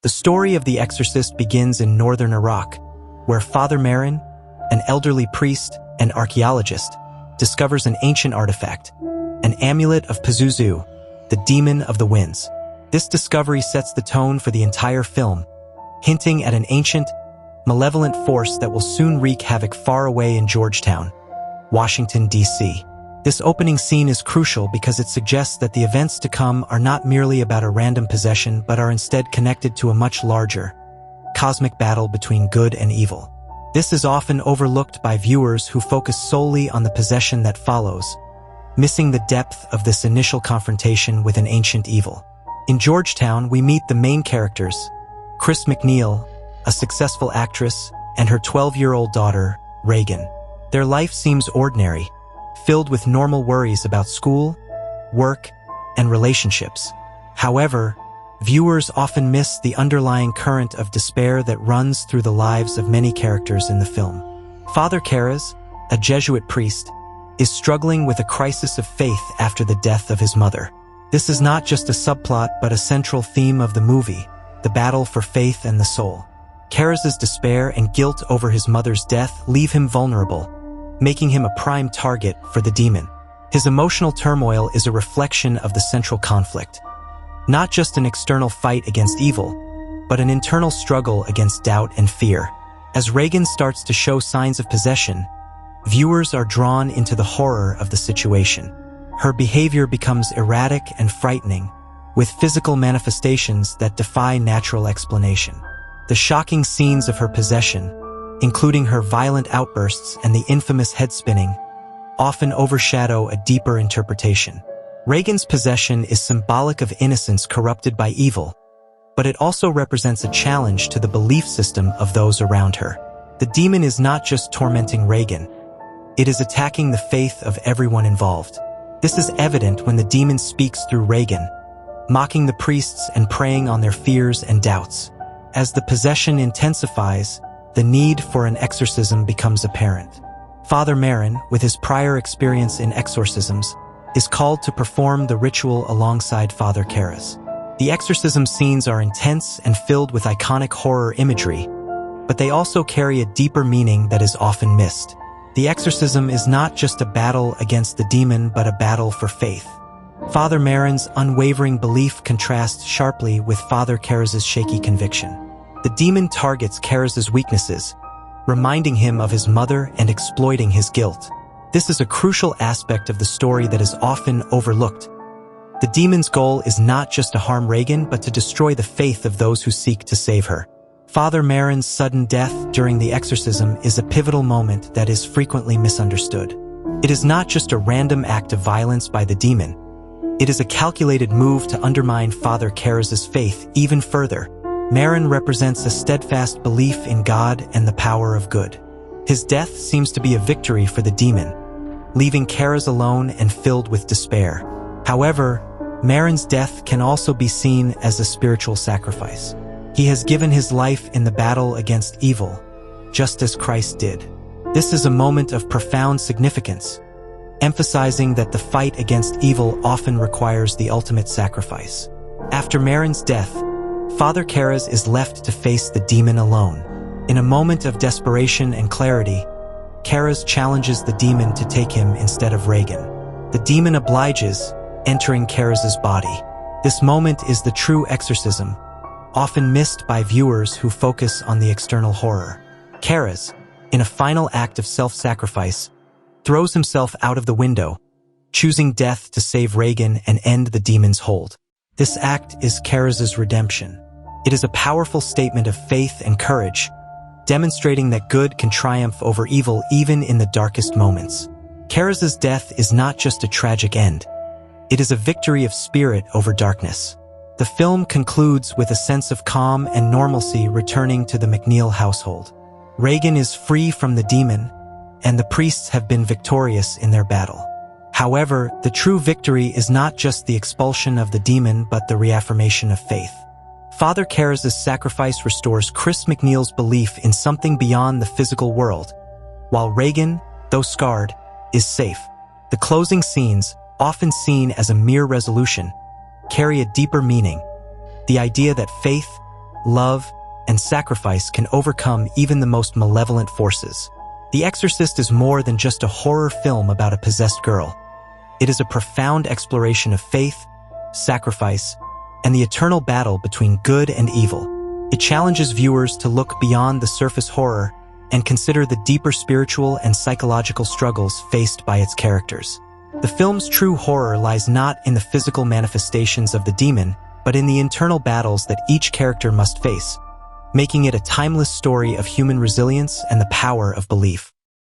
The story of the Exorcist begins in northern Iraq, where Father Marin, an elderly priest and archaeologist, discovers an ancient artifact, an amulet of Pazuzu, the demon of the winds. This discovery sets the tone for the entire film, hinting at an ancient, malevolent force that will soon wreak havoc far away in Georgetown, Washington, D.C. This opening scene is crucial because it suggests that the events to come are not merely about a random possession but are instead connected to a much larger, cosmic battle between good and evil. This is often overlooked by viewers who focus solely on the possession that follows, missing the depth of this initial confrontation with an ancient evil. In Georgetown, we meet the main characters, Chris McNeil, a successful actress, and her 12-year-old daughter, Reagan. Their life seems ordinary, filled with normal worries about school, work, and relationships. However, viewers often miss the underlying current of despair that runs through the lives of many characters in the film. Father Karras, a Jesuit priest, is struggling with a crisis of faith after the death of his mother. This is not just a subplot but a central theme of the movie, the battle for faith and the soul. Karras' despair and guilt over his mother's death leave him vulnerable, making him a prime target for the demon. His emotional turmoil is a reflection of the central conflict, not just an external fight against evil, but an internal struggle against doubt and fear. As Reagan starts to show signs of possession, viewers are drawn into the horror of the situation. Her behavior becomes erratic and frightening, with physical manifestations that defy natural explanation. The shocking scenes of her possession, including her violent outbursts and the infamous head spinning, often overshadow a deeper interpretation. Reagan's possession is symbolic of innocence corrupted by evil, but it also represents a challenge to the belief system of those around her. The demon is not just tormenting Reagan, it is attacking the faith of everyone involved. This is evident when the demon speaks through Reagan, mocking the priests and preying on their fears and doubts. As the possession intensifies, the need for an exorcism becomes apparent. Father Marin, with his prior experience in exorcisms, is called to perform the ritual alongside Father Karras. The exorcism scenes are intense and filled with iconic horror imagery, but they also carry a deeper meaning that is often missed. The exorcism is not just a battle against the demon but a battle for faith. Father Marin's unwavering belief contrasts sharply with Father Karras' shaky conviction. The demon targets Karras' weaknesses, reminding him of his mother and exploiting his guilt. This is a crucial aspect of the story that is often overlooked. The demon's goal is not just to harm Reagan but to destroy the faith of those who seek to save her. Father Marin's sudden death during the exorcism is a pivotal moment that is frequently misunderstood. It is not just a random act of violence by the demon. It is a calculated move to undermine Father Karras' faith even further. Marin represents a steadfast belief in God and the power of good. His death seems to be a victory for the demon, leaving Karras alone and filled with despair. However, Marin's death can also be seen as a spiritual sacrifice. He has given his life in the battle against evil, just as Christ did. This is a moment of profound significance, emphasizing that the fight against evil often requires the ultimate sacrifice. After Marin's death, Father Karras is left to face the demon alone. In a moment of desperation and clarity, Karras challenges the demon to take him instead of Reagan. The demon obliges, entering Karras' body. This moment is the true exorcism, often missed by viewers who focus on the external horror. Karras, in a final act of self-sacrifice, throws himself out of the window, choosing death to save Reagan and end the demon's hold. This act is Karras' redemption. It is a powerful statement of faith and courage, demonstrating that good can triumph over evil even in the darkest moments. Karras' death is not just a tragic end. It is a victory of spirit over darkness. The film concludes with a sense of calm and normalcy returning to the McNeil household. Reagan is free from the demon, and the priests have been victorious in their battle. However, the true victory is not just the expulsion of the demon but the reaffirmation of faith. Father Karras' sacrifice restores Chris McNeil's belief in something beyond the physical world, while Reagan, though scarred, is safe. The closing scenes, often seen as a mere resolution, carry a deeper meaning, the idea that faith, love, and sacrifice can overcome even the most malevolent forces. The Exorcist is more than just a horror film about a possessed girl. It is a profound exploration of faith, sacrifice, and the eternal battle between good and evil. It challenges viewers to look beyond the surface horror and consider the deeper spiritual and psychological struggles faced by its characters. The film's true horror lies not in the physical manifestations of the demon, but in the internal battles that each character must face, making it a timeless story of human resilience and the power of belief.